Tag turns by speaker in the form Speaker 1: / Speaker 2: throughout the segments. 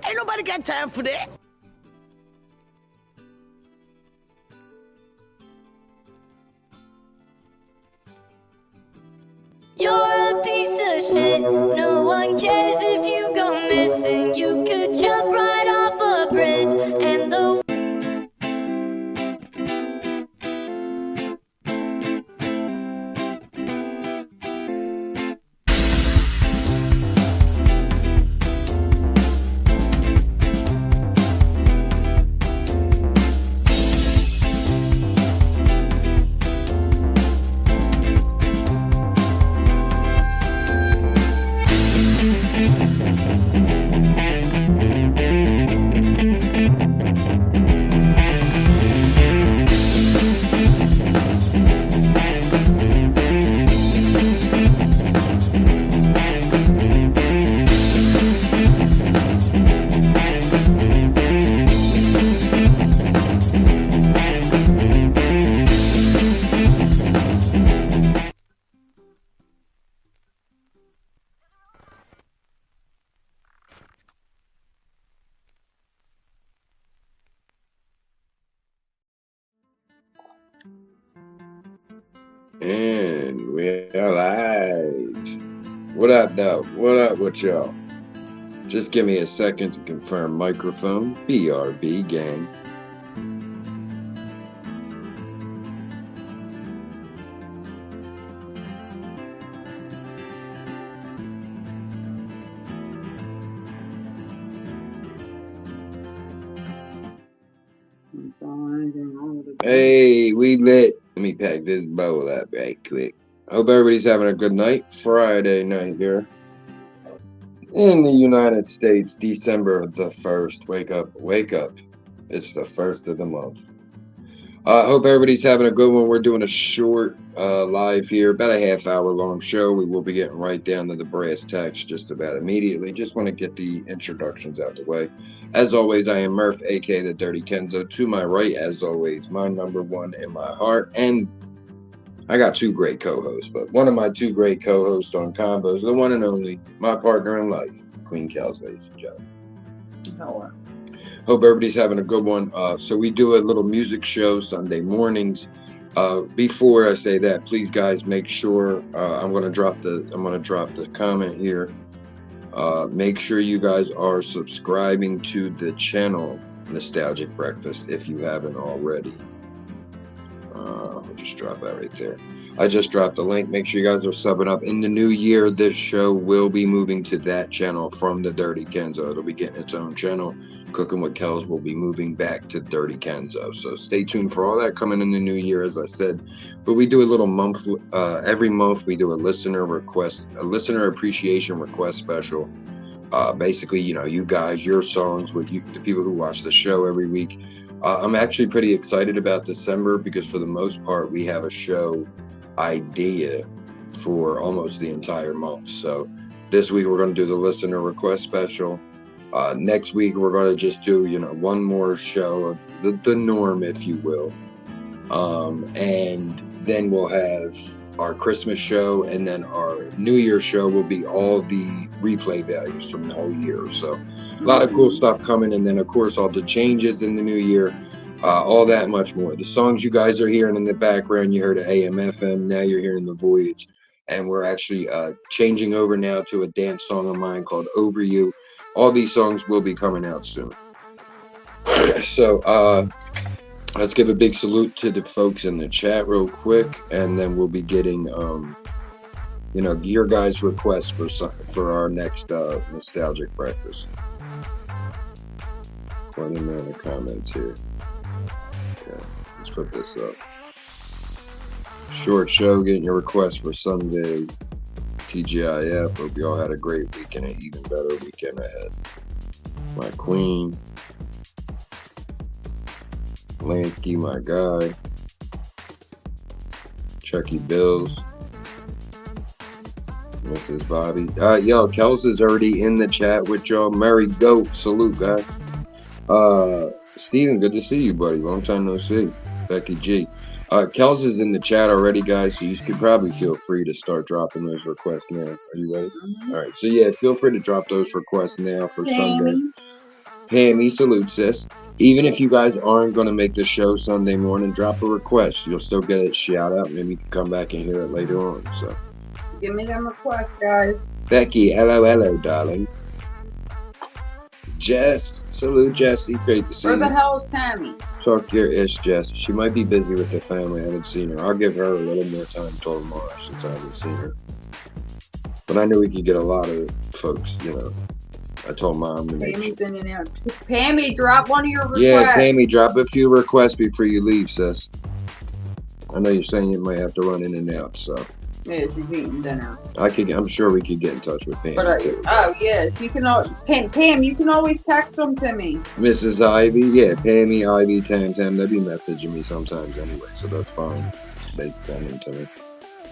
Speaker 1: Ain't nobody got time for that.
Speaker 2: You're a piece of shit. No one cares if you go missing. You could jump right off a bridge and the
Speaker 3: And we're live. What up, though? What up with y'all? Just give me a second to confirm microphone. BRB gang. Hey, we lit. Let me pack this bowl up right quick. Hope everybody's having a good night. Friday night here in the United States, December the 1st. Wake up, wake up. It's the 1st of the month. Hope everybody's having a good one. We're doing a short live here, about a half-hour long show. We will be getting right down to the brass tacks just about immediately. Just want to get the introductions out the way. As always, I am Murph, aka the Dirty Kenzo. To my right, as always, my number one in my heart. And I got two great co-hosts, but one of my two great co-hosts on Combos, the one and only, my partner in life, Queen Kels, ladies and gentlemen.
Speaker 4: Hello.
Speaker 3: Hope everybody's having a good one. So we do a little music show Sunday mornings. Before I say that, please guys, make sure I'm gonna drop the comment here. Make sure you guys are subscribing to the channel Nostalgic Breakfast if you haven't already. I'll just drop that right there. I just dropped the link. Make sure you guys are subbing up. In the new year, this show will be moving to that channel from the Dirty Kenzo. It'll be getting its own channel. Cooking with Kels will be moving back to Dirty Kenzo. So stay tuned for all that coming in the new year, as I said. But we do a little month, every month we do a listener appreciation request special. Basically, you know, you guys, your songs with you, the people who watch the show every week. I'm actually pretty excited about December because for the most part, we have a show idea for almost the entire month. So this week we're going to do the listener request special. Next week we're going to just do, you know, one more show of the norm, if you will. And then we'll have our Christmas show, and then our New Year show will be all the replay values from the whole year. So a lot of cool stuff coming, and then of course all the changes in the new year, all that much more. The songs you guys are hearing in the background, you heard AM FM, now you're hearing The Voyage, and we're actually changing over now to a dance song of mine called Over You. All these songs will be coming out soon. So let's give a big salute to the folks in the chat real quick, and then we'll be getting, you know, your guys' requests for our next nostalgic breakfast. Put them in the comments here. Okay, let's put this up. Short show, getting your requests for Sunday. TGIF. Hope you all had a great weekend, an even better weekend ahead. My queen. Lansky, my guy. Chucky Bills. Mrs. Bobby. Yo, Kels is already in the chat with y'all. Merry Goat. Salute, guys. Steven, good to see you, buddy. Long time no see. Becky G. Kels is in the chat already, guys, so you could probably feel free to start dropping those requests now. Are you ready? All right, so yeah, feel free to drop those requests now for Sunday. Pammy, salute, sis. Even if you guys aren't going to make the show Sunday morning, drop a request. You'll still get a shout out. Maybe you can come back and hear it later on. So,
Speaker 4: give me them requests, guys.
Speaker 3: Becky, hello, darling. Jess, salute, Jessie. Great to see you.
Speaker 4: Where the hell's Tammy?
Speaker 3: Talk your ish, Jess. She might be busy with the family. I haven't seen her. I'll give her a little more time till tomorrow since I haven't seen her. But I knew we could get a lot of folks, you know. I told Mom to make
Speaker 4: Pammy's in and out. Pammy, drop one of your requests.
Speaker 3: Yeah, Pammy, drop a few requests before you leave, sis. I know you're saying you might have to run in and out, so.
Speaker 4: Yeah, she's eating dinner.
Speaker 3: I'm sure we could get in touch with Pam.
Speaker 4: But, oh yeah, you can. Pam, you can always text them to me.
Speaker 3: Mrs. Ivy, yeah, Pammy, Ivy, Tam, they'll be messaging me sometimes anyway, so that's fine. They send them to me.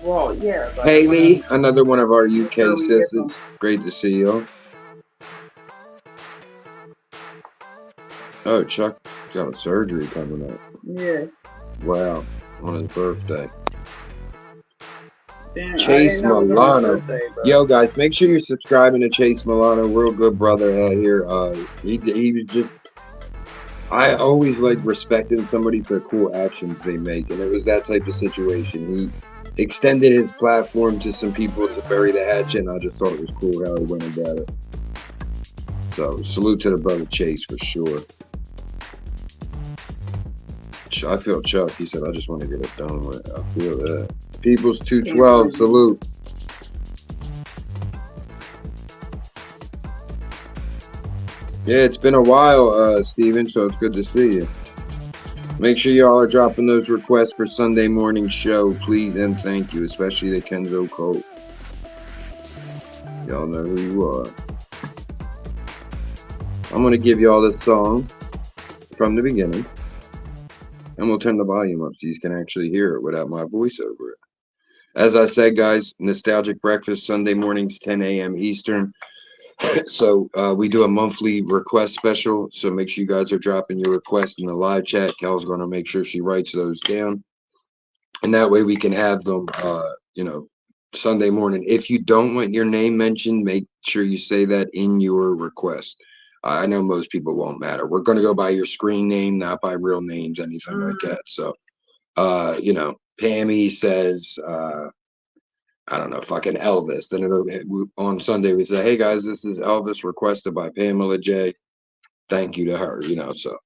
Speaker 4: Well, yeah.
Speaker 3: Haley, another one of our UK sisters. Great to see you. Oh, Chuck got a surgery coming up.
Speaker 4: Yeah.
Speaker 3: Wow, on his birthday.
Speaker 4: Damn,
Speaker 3: Chase Milano. Yo, guys, make sure you're subscribing to Chase Milano. Real good brother out here. He was just. I always like respecting somebody for the cool actions they make, and it was that type of situation. He extended his platform to some people to bury the hatchet, and I just thought it was cool how he went about it. So, salute to the brother Chase for sure. I feel Chuck. He said, I just want to get it done with. I feel that. People's 212, salute. Yeah, it's been a while, Steven, so it's good to see you. Make sure y'all are dropping those requests for Sunday morning show, please and thank you, especially the Kenzo Cole. Y'all know who you are. I'm going to give y'all the song from the beginning. And we'll turn the volume up so you can actually hear it without my voice over it. As I said, guys, Nostalgic Breakfast, Sunday mornings, 10 a.m. Eastern. So we do a monthly request special. So make sure you guys are dropping your requests in the live chat. Cal's going to make sure she writes those down. And that way we can have them, you know, Sunday morning. If you don't want your name mentioned, make sure you say that in your request. I know most people won't matter. We're going to go by your screen name, not by real names, anything like that. So, you know, Pammy says, I don't know, fucking Elvis. Then on Sunday we say, hey guys, this is Elvis requested by Pamela J. Thank you to her, you know. So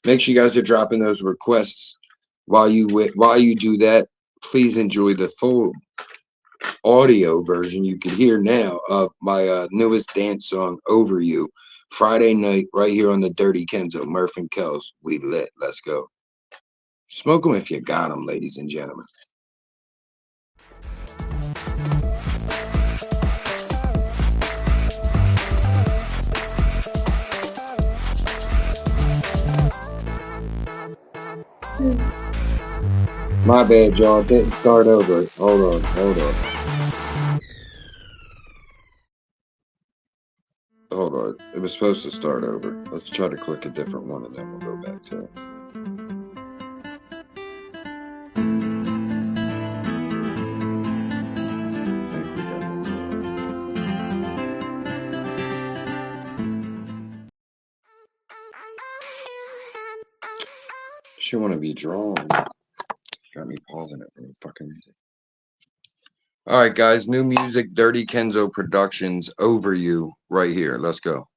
Speaker 3: make sure you guys are dropping those requests. While you do that, please enjoy the full audio version you can hear now of my newest dance song, Over You, Friday night, right here on the Dirty Kenzo, Murph and Kels. We lit. Let's go. Smoke them if you got them, ladies and gentlemen. My bad, y'all. Didn't start over. Hold on. Hold on. It was supposed to start over. Let's try to click a different one and then we'll go back to it. She want to be drawn. Got me pausing it from the fucking music. All right, guys. New music, Dirty Kenzo Productions, Over You, right here. Let's go.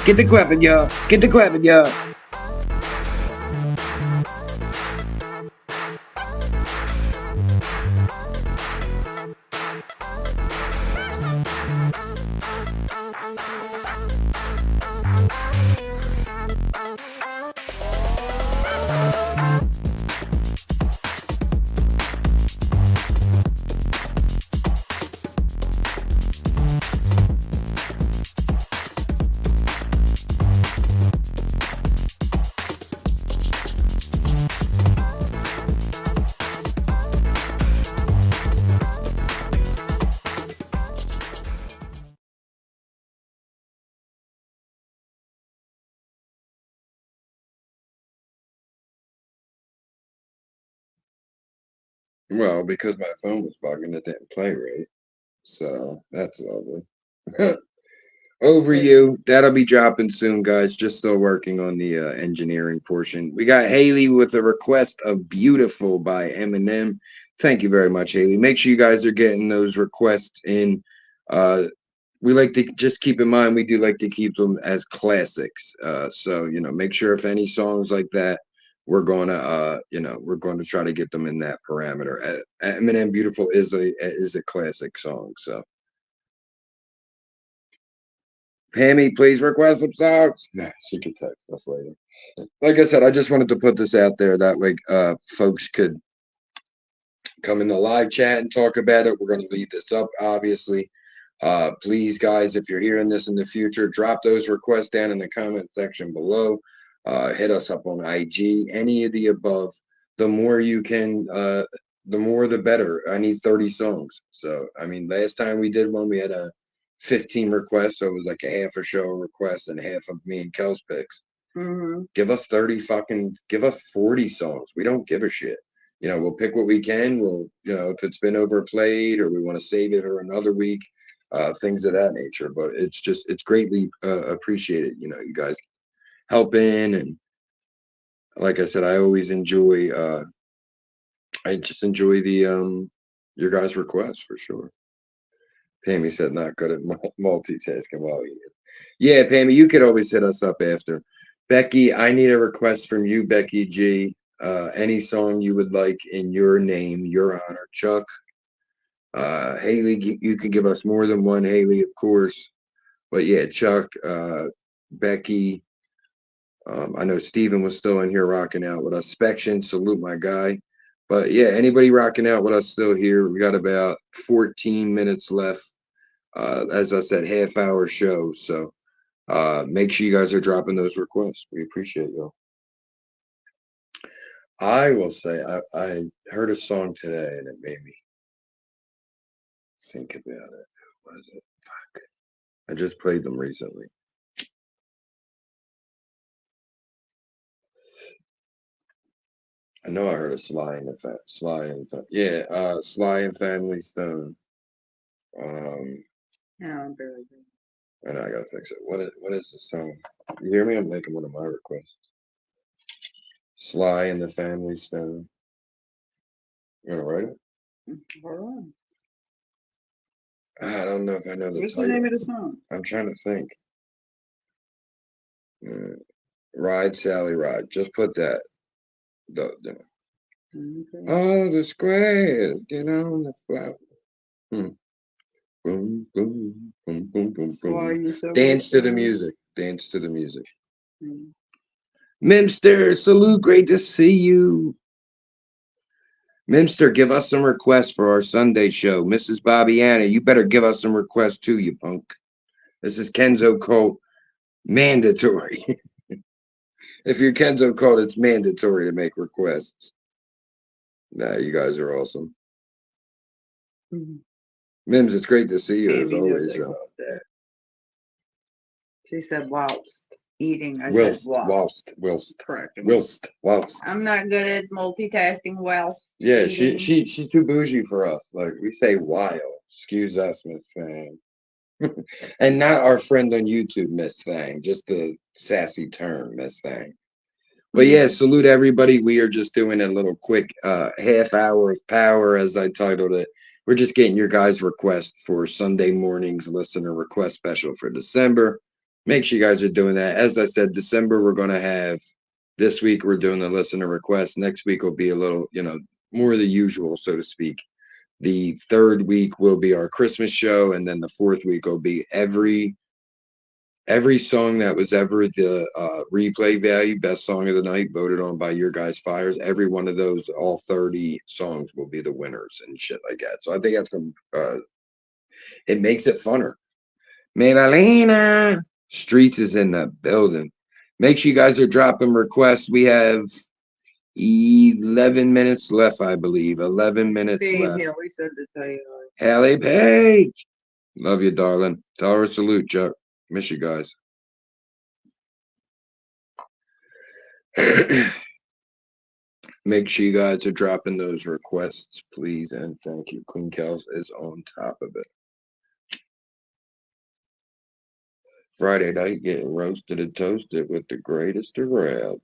Speaker 3: Get the clapping, y'all. Get the clapping, y'all. Well, because my phone was bugging, it didn't play right. So that's lovely. Over You. That'll be dropping soon, guys. Just still working on the engineering portion. We got Haley with a request of Beautiful by Eminem. Thank you very much, Haley. Make sure you guys are getting those requests in. We like to just keep in mind, we do like to keep them as classics. So, make sure if any songs like that, we're going to, we're going to try to get them in that parameter. Eminem Beautiful is a classic song. So, Pammy, please request some songs. Nah, she can text us later. Like I said, I just wanted to put this out there that way folks could come in the live chat and talk about it. We're going to leave this up, obviously. Please, guys, if you're hearing this in the future, drop those requests down in the comment section below. Hit us up on IG, any of the above. The more you can, the more the better. I need 30 songs. So, I mean, last time we did one, we had a 15 requests. So it was like a half a show request and half of me and Kel's picks. Give us 30 give us 40 songs. We don't give a shit. You know, we'll pick what we can. We'll, you know, if it's been overplayed or we want to save it for another week, things of that nature. But it's greatly appreciated. You know, you guys helping, and like I said, I always enjoy. I just enjoy the your guys' requests for sure. Pammy said not good at multitasking while eating. Yeah, Pammy, you could always hit us up after. Becky, I need a request from you, Becky G. Any song you would like in your name, your honor. Chuck, Haley, you can give us more than one, Haley, of course. But yeah, Chuck, Becky, I know Steven was still in here rocking out with us. Spection, salute my guy. But yeah, anybody rocking out with us still here? We got about 14 minutes left. As I said, half-hour show. So make sure you guys are dropping those requests. We appreciate y'all. I will say, I heard a song today and it made me think about it. What is it? Fuck. I just played them recently. I know I heard a Sly and Family Stone.
Speaker 4: Yeah, I'm barely good.
Speaker 3: And I gotta fix it. What is the song? You hear me? I'm making one of my requests. Sly and the Family Stone. You gonna write it?
Speaker 4: Hold on.
Speaker 3: I don't know if I know the
Speaker 4: What's
Speaker 3: title.
Speaker 4: the name of the song?
Speaker 3: I'm trying to think. Ride, Sally, Ride. Just put that.
Speaker 4: Okay.
Speaker 3: All the squares get on the floor. Boom, boom, boom, boom, boom, boom. Dance to the music. Dance to the music. Mimster, salute. Great to see you. Mimster, give us some requests for our Sunday show. Mrs. Bobbiana, you better give us some requests too, you punk. This is Kenzo Cult. Mandatory. If you're Kenzo Cult, it's mandatory to make requests. Nah, you guys are awesome. Mims, it's great to see you as always.
Speaker 4: She said whilst eating. I said
Speaker 3: whilst.
Speaker 4: Correct.
Speaker 3: Whilst.
Speaker 4: I'm not good at multitasking whilst.
Speaker 3: Yeah,
Speaker 4: eating.
Speaker 3: she's too bougie for us. Like we say while. Excuse us, Miss Thang. And not our friend on YouTube, Miss Thang, just the sassy term, Miss Thang. But yeah, salute everybody. We are just doing a little quick half hour of power, as I titled it. We're just getting your guys' requests for Sunday morning's listener request special for December. Make sure you guys are doing that. As I said, December, we're going to have, this week, we're doing the listener request. Next week will be a little, you know, more of the usual, so to speak. The third week will be our Christmas show. And then the fourth week will be every song that was ever the replay value, best song of the night, voted on by your guys' fires. Every one of those, all 30 songs will be the winners and shit like that. So I think that's going to, it makes it funner. Maybellina Streets is in the building. Make sure you guys are dropping requests. We have 11 minutes left, I believe. 11 minutes left.
Speaker 4: Haley said to tell you.
Speaker 3: Haley Page. Love you, darling. Tell her salute, Chuck. Miss you guys. Make sure you guys are dropping those requests, please, and thank you. Queen Kels is on top of it. Friday night, getting roasted and toasted with the greatest around.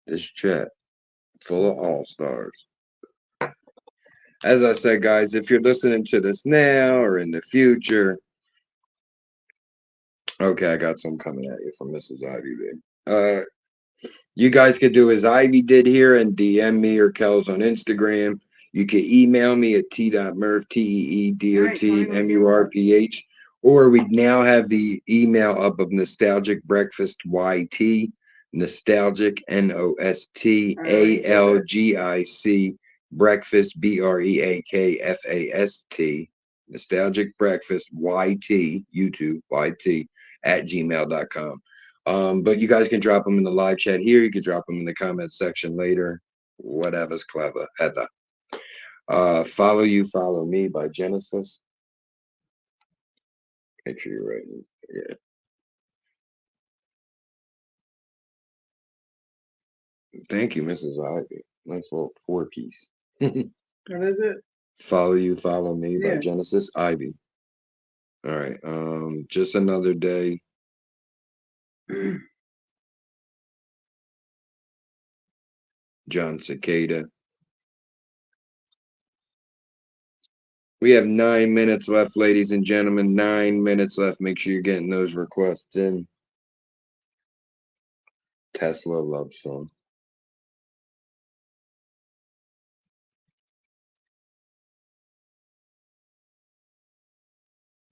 Speaker 3: This chat full of all-stars. As I said, guys, if you're listening to this now or in the future, okay, I got some coming at you from Mrs. Ivy. You guys could do as Ivy did here and DM me or Kels on Instagram. You can email me at t.murph, TEEDOTMURPH, or we now have the email up of Nostalgic Breakfast YT, Nostalgic NOSTALGIC Breakfast BREAKFAST, Nostalgic Breakfast YT, YouTube YT at gmail.com. But you guys can drop them in the live chat here. You can drop them in the comments section later. Whatever's clever. Heather. Follow You, Follow Me by Genesis. Make sure you're writing. Yeah. Thank you, Mrs. Ivy. Nice little 4-piece.
Speaker 4: What is it?
Speaker 3: Follow You, Follow Me by
Speaker 4: Yeah.
Speaker 3: Genesis Ivy. All right. Just Another Day. John Cicada. We have 9 minutes left, ladies and gentlemen. 9 minutes left. Make sure you're getting those requests in. Tesla Love Song.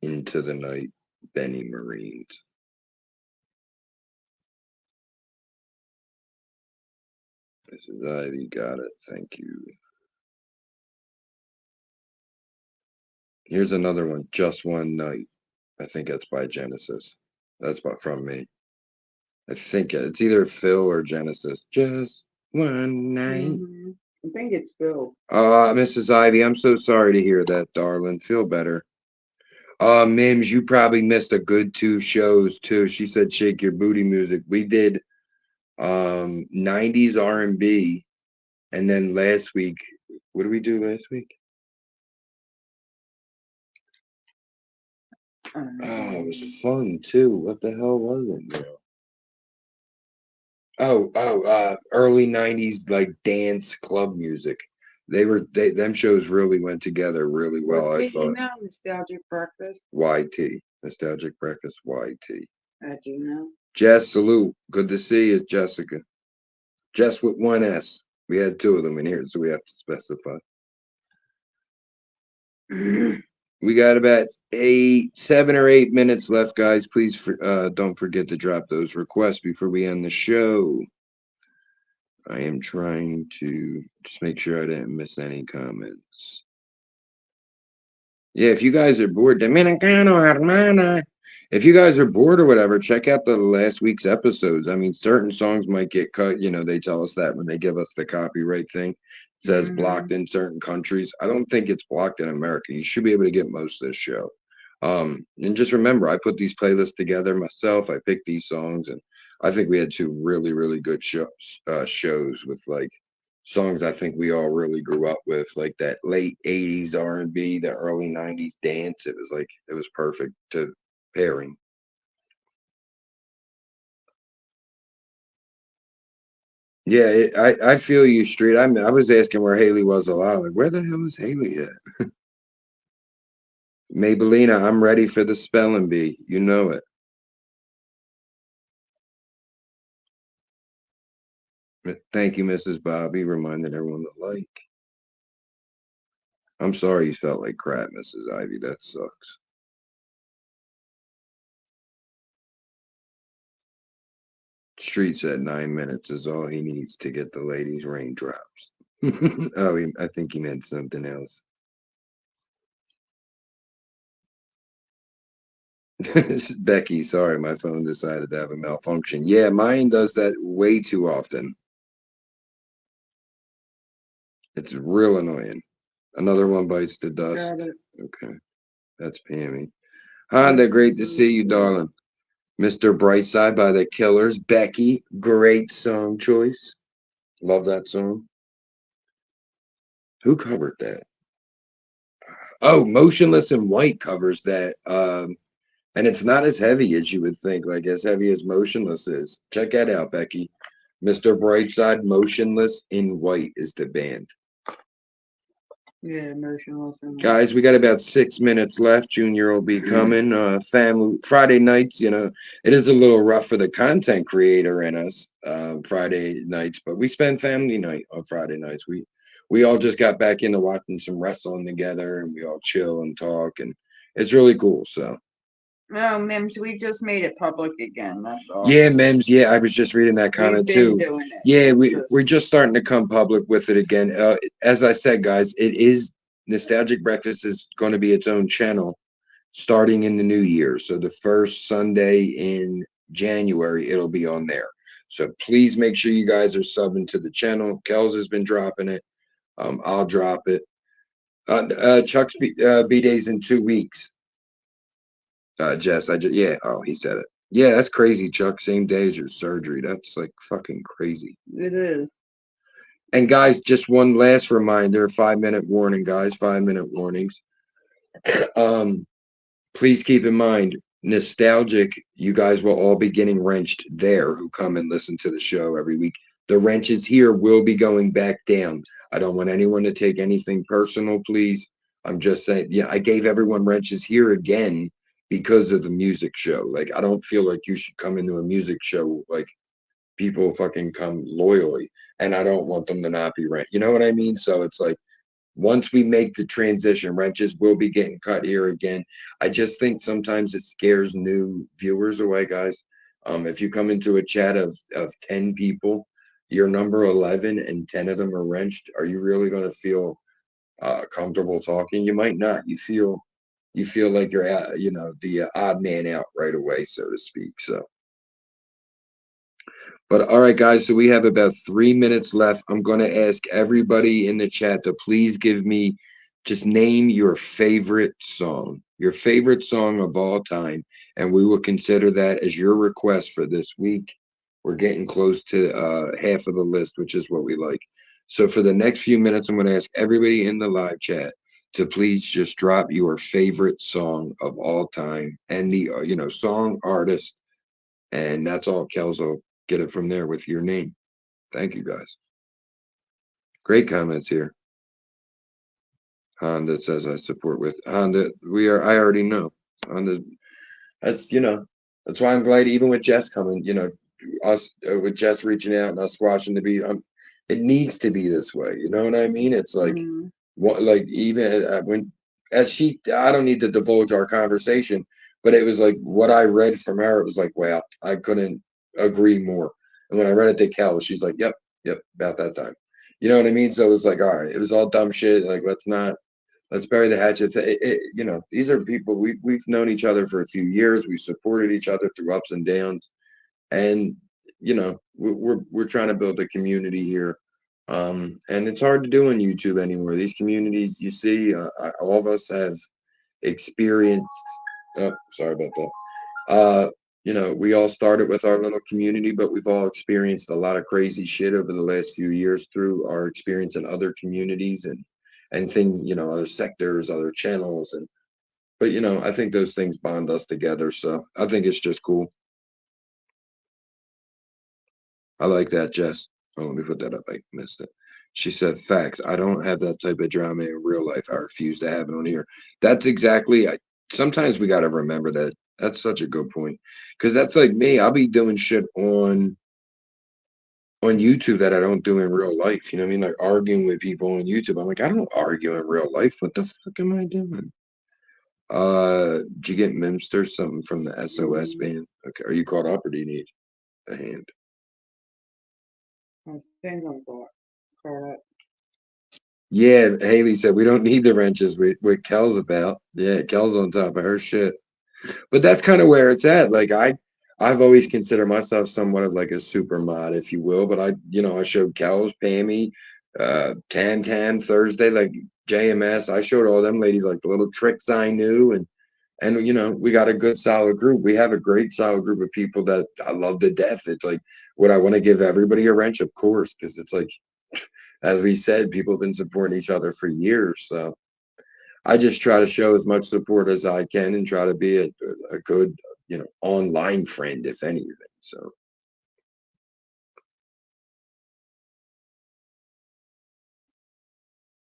Speaker 3: Into the Night, Benny Marines. Mrs. Ivy, got it. Thank you. Here's another one, Just One Night. I think that's by Genesis. That's from me. I think it's either Phil or Genesis. Just One Night.
Speaker 4: I think it's Phil.
Speaker 3: Mrs. Ivy, I'm so sorry to hear that, darling. Feel better. Mims, you probably missed a good 2 shows too. She said Shake Your Booty Music. We did 90s R&B, and then last week, what did we do last week? Oh, it was fun too. What the hell was it, bro? Early 90s like dance club music. Them shows really went together really well.
Speaker 4: What's
Speaker 3: I
Speaker 4: it
Speaker 3: thought.
Speaker 4: now? Nostalgic Breakfast.
Speaker 3: YT, Nostalgic Breakfast, YT.
Speaker 4: I do know.
Speaker 3: Jess, salute. Good to see you, Jessica. Jess with 1 S. We had 2 of them in here, so we have to specify. We got about 7 or 8 minutes left, guys. Please don't forget to drop those requests before we end the show. I am trying to just make sure I didn't miss any comments. Yeah, if you guys are bored, Dominicano Hermana. If you guys are bored or whatever, check out the last week's episodes. I mean, certain songs might get cut. You know, they tell us that when they give us the copyright thing. It says blocked in certain countries. I don't think it's blocked in America. You should be able to get most of this show. And just remember, I put these playlists together myself. I picked these songs, and I think we had 2 really, really good shows with like songs I think we all really grew up with, like that late 80s R&B, the early 90s dance. It was perfect to pairing. Yeah, I feel you, Street. I was asking where Haley was a lot. Like, where the hell is Haley at? Maybellina, I'm ready for the spelling bee. You know it. Thank you, Mrs. Bobby, reminding everyone to like. I'm sorry you felt like crap, Mrs. Ivy. That sucks. Street said 9 minutes is all he needs to get the ladies' raindrops. Oh, I think he meant something else. Becky, sorry, my phone decided to have a malfunction. Yeah, mine does that way too often. It's real annoying. Another one bites the dust. Okay, that's Pammy. Honda, great to see you, darling. Mr. Brightside by the Killers. Becky, great song choice. Love that song. Who covered that? Oh, Motionless in White covers that. And it's not as heavy as you would think, like as heavy as Motionless is. Check that out, Becky. Mr. Brightside, Motionless in White is the band.
Speaker 4: Yeah, Motionless in White.
Speaker 3: Guys, we got about 6 minutes left. Junior will be coming. Family Friday nights, you know, it is a little rough for the content creator in us, Friday nights, but we spend family night on Friday nights. We all just got back into watching some wrestling together, and we all chill and talk, and it's really cool. So.
Speaker 4: No, Mims, we just made it public again. That's all.
Speaker 3: Yeah, Mims. Yeah, I was just reading that comment too.
Speaker 4: Doing it.
Speaker 3: Yeah, we're just starting to come public with it again. As I said, guys, it is Nostalgic Breakfast is going to be its own channel starting in the new year. So the first Sunday in January, it'll be on there. So please make sure you guys are subbing to the channel. Kels has been dropping it. I'll drop it. Chuck's B-Day's in 2 weeks. Jess, yeah. Oh, he said it. Yeah, that's crazy, Chuck. Same day as your surgery. That's like fucking crazy.
Speaker 4: It is.
Speaker 3: And guys, just one last reminder, 5-minute warning, guys, 5-minute warnings. Please keep in mind, nostalgic, you guys will all be getting wrenched there who come and listen to the show every week. The wrenches here will be going back down. I don't want anyone to take anything personal, please. I'm just saying, yeah, I gave everyone wrenches here again because of the music show. Like, I don't feel like you should come into a music show like people fucking come loyally, and I don't want them to not be rent. You know what I mean? So it's like, once we make the transition, wrenches will be getting cut here again. I just think sometimes it scares new viewers away, guys. If you come into a chat of 10 people, you're number 11 and 10 of them are wrenched, are you really going to feel comfortable talking? You might not. You feel like you're the odd man out right away, so to speak. So, but all right, guys, so we have about 3 minutes left. I'm going to ask everybody in the chat to please give me, just name your favorite song of all time, and we will consider that as your request for this week. We're getting close to half of the list, which is what we like. So for the next few minutes, I'm going to ask everybody in the live chat to please just drop your favorite song of all time and the song, artist, and that's all. Kelso, get it from there with your name. Thank you, guys. Great comments here. Honda says I support with Honda. I already know. Honda. That's that's why I'm glad even with Jess coming. Us with Jess reaching out and us squashing the beat. It needs to be this way. You know what I mean? It's like what, like even when I don't need to divulge our conversation, but it was like what I read from her. It was like, wow, I couldn't agree more. And when I read it to Kel, she's like, yep, about that time. You know what I mean? So it was like, all right, it was all dumb shit. Like, let's bury the hatchet. These are people we've known each other for a few years. We supported each other through ups and downs, and we're trying to build a community here. And it's hard to do on YouTube anymore. These communities, you see, all of us have experienced. Oh, sorry about that. We all started with our little community, but we've all experienced a lot of crazy shit over the last few years through our experience in other communities and things, other sectors, other channels. But I think those things bond us together. So I think it's just cool. I like that, Jess. Oh, let me put that up. I missed it. She said, facts. I don't have that type of drama in real life. I refuse to have it on here. That's exactly. Sometimes we got to remember that. That's such a good point. Because that's like me. I'll be doing shit on YouTube that I don't do in real life. You know what I mean? Like arguing with people on YouTube. I'm like, I don't argue in real life. What the fuck am I doing? Did you get Mimster something from the SOS band? Okay. Are you caught up or do you need a hand?
Speaker 4: I think I'm caught up.
Speaker 3: Yeah, Haley said we don't need the wrenches with Kel's about. Yeah, Kel's on top of her shit. But that's kind of where it's at. Like I've always considered myself somewhat of like a super mod, if you will. But I showed Kel's, Pammy, Tan Thursday, like JMS. I showed all them ladies like the little tricks I knew, and we got a good solid group. We have a great solid group of people that I love to death. It's like, would I want to give everybody a wrench? Of course, because it's like, as we said, people have been supporting each other for years. So I just try to show as much support as I can and try to be a good, online friend, if anything. So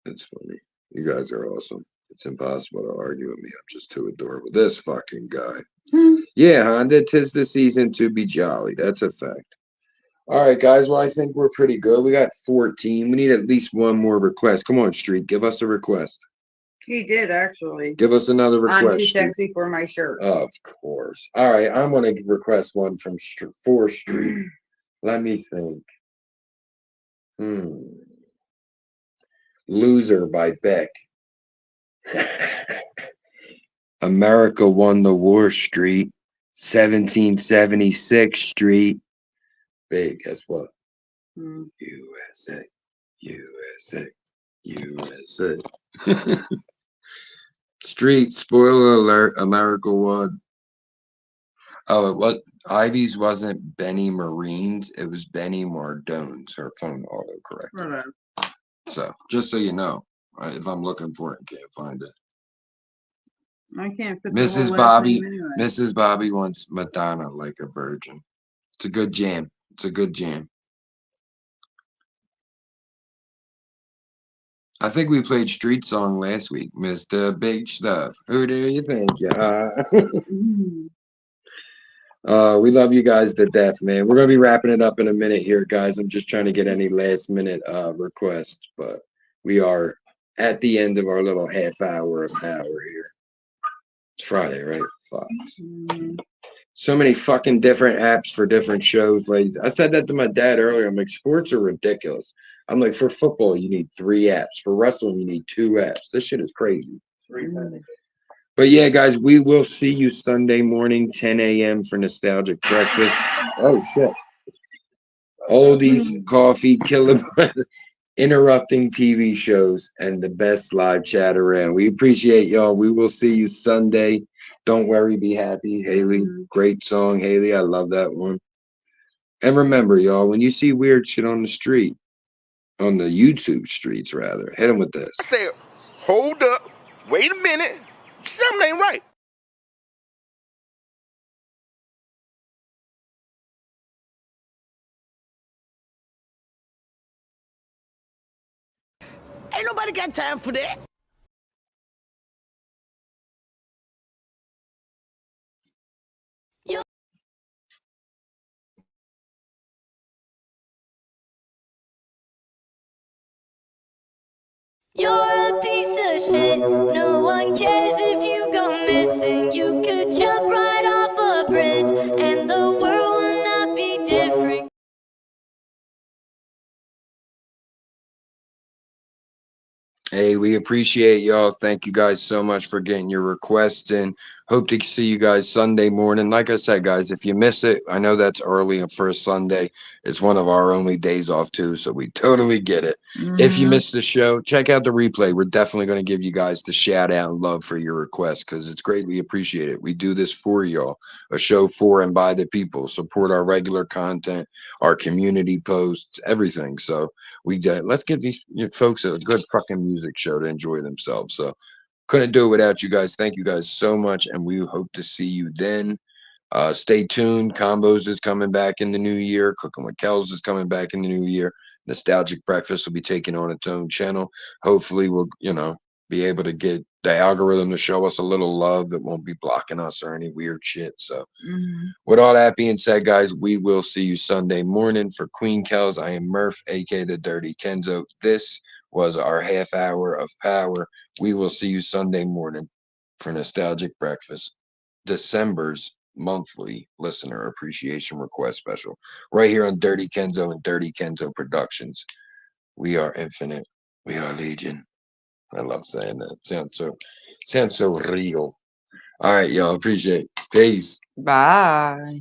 Speaker 3: it's funny. You guys are awesome. It's impossible to argue with me. I'm just too adorable. This fucking guy. Yeah, Honda, 'tis the season to be jolly. That's a fact. All right, guys. Well, I think we're pretty good. We got 14. We need at least one more request. Come on, Street. Give us a request.
Speaker 4: He did actually.
Speaker 3: Give us another request.
Speaker 4: I'm too sexy for my shirt.
Speaker 3: Of course. All right, I'm going to request one from 4th Street. Let me think. Loser by Beck. America won the war, Street. 1776th Street. Big, guess what?
Speaker 4: Mm.
Speaker 3: USA, USA, USA. Street, spoiler alert, America won. Oh, it was Ivy's wasn't Benny Marine's, it was Benny Mardone's. Her phone autocorrected.
Speaker 4: Whatever.
Speaker 3: So, just so you know, if I'm looking for it and can't find it.
Speaker 4: I can't fit the whole
Speaker 3: Mrs.
Speaker 4: last
Speaker 3: Bobby,
Speaker 4: name anyway.
Speaker 3: Mrs. Bobby wants Madonna like a virgin. It's a good jam. It's a good jam. I think we played Street Song last week, Mr. Big Stuff. Who do you think you are? We love you guys to death, man. We're gonna be wrapping it up in a minute here, guys. I'm just trying to get any last minute requests, but we are at the end of our little half hour of power here. It's Friday, right? Fuck. So many fucking different apps for different shows. Like I said that to my dad earlier. I'm like, sports are ridiculous. I'm like, for football, you need 3 apps. For wrestling, you need 2 apps. This shit is crazy. But yeah, guys, we will see you Sunday morning, 10 a.m. for Nostalgic Breakfast. Oh, shit. Oldies, coffee, killer, interrupting TV shows, and the best live chat around. We appreciate y'all. We will see you Sunday. Don't worry, be happy. Haley, great song, Haley. I love that one. And remember, y'all, when you see weird shit on the street, on the YouTube streets, rather, hit them with this.
Speaker 5: I said, hold up, wait a minute, something ain't right.
Speaker 1: Ain't nobody got time for that.
Speaker 2: You're a piece of shit. No one cares if you go missing. You could jump right off a bridge, and the world will not be different.
Speaker 3: Hey, we appreciate y'all. Thank you guys so much for getting your requests in. Hope to see you guys Sunday morning. Like I said, guys, if you miss it, I know that's early for a Sunday. It's one of our only days off, too, so we totally get it. If you missed the show, check out the replay. We're definitely going to give you guys the shout out and love for your requests because it's greatly appreciated. We do this for y'all, a show for and by the people. Support our regular content, our community posts, everything. So let's give these folks a good fucking music show to enjoy themselves. So couldn't do it without you guys. Thank you guys so much, and we hope to see you then. Stay tuned. Combos is coming back in the new year. Cooking with Kells is coming back in the new year. Nostalgic Breakfast will be taking on its own channel. Hopefully we'll, be able to get the algorithm to show us a little love that won't be blocking us or any weird shit. So with all that being said, guys, we will see you Sunday morning for Queen Kells. I am Murph, aka the Dirty Kenzo. This was our half hour of power. We will see you Sunday morning for Nostalgic Breakfast, December's monthly listener appreciation request special, right here on Dirty Kenzo and Dirty Kenzo Productions. We are infinite. We are legion. I love saying that. Sounds so real. All right, y'all. Appreciate it. Peace.
Speaker 4: Bye.